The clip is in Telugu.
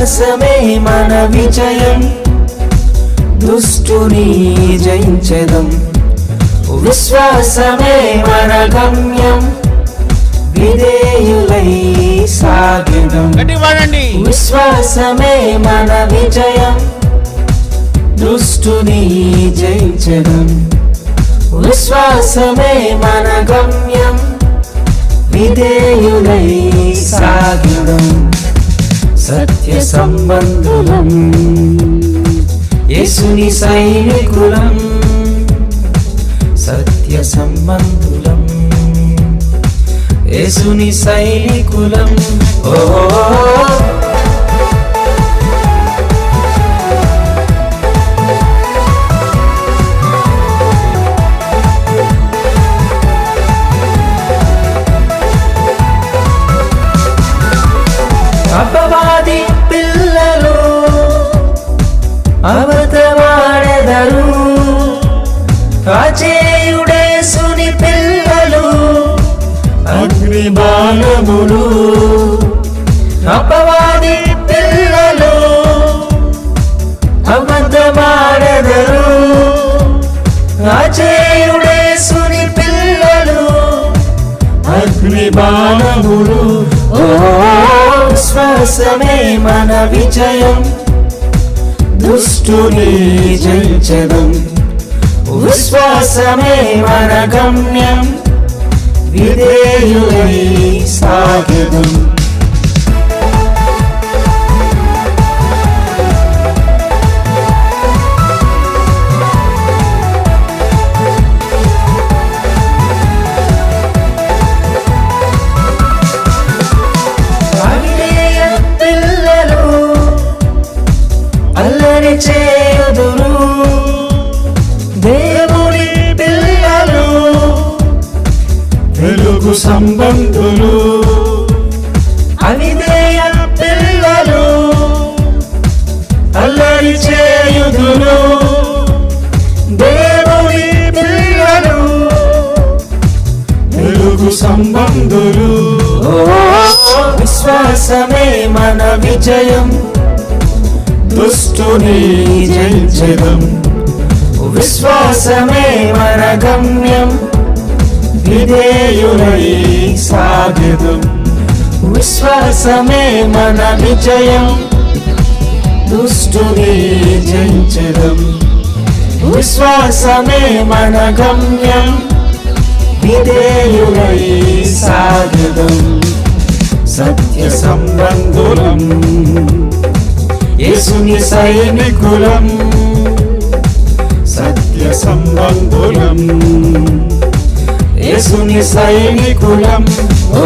విశ్వాసమే మన విజయం, దుష్టుని జయించెదం. విశ్వాసమే మన గమ్యం, విధేయులై సాగెదం. విశ్వాసమే మన విజయం, దుష్టుని జయించెదం. విశ్వాసమే మన గమ్యం, విధేయులై సాగెదం. సత్య సంబంధులం, యేసుని సైనికులం. సత్య సంబంధులం, యేసుని సైనికులం. ఓ అపవాది పిల్లలు అబద్ధమాడెదరు, అజేయుడేసుని పిల్లలు అగ్ని బాణములు. అపవాది పిల్లలు అబద్ధమాడెదరు, అజేయుడేసుని పిల్లలు అగ్ని బాణములు. ఓ విశ్వాసమే మన విజయం, దుష్టుని జయించెదం. విశ్వాసమే మన గమ్యం, విధేయులై సాగెదం. అల్లరి చేయుదురు, దేవుని పిల్లలు వెలుగు సంబంధులు. అవిధేయ పిల్లలు అల్లరి చేయుదురు, దేవుని పిల్లలు వెలుగు సంబంధులు. విశ్వాసమే మన విజయం, దుష్టుని జయించెదం. విశ్వాసమే మన గమ్యం, విధేయులై సాగెదం. విశ్వాసమే మన విజయం, దుష్టుని జయించెదం. విశ్వాసమే మన గమ్యం, విధేయులై సాగెదం. సత్య సంబంధులం, యేసుని సైనికులం. సత్య సంబంధులం, యేసుని సైనికులం. ఓ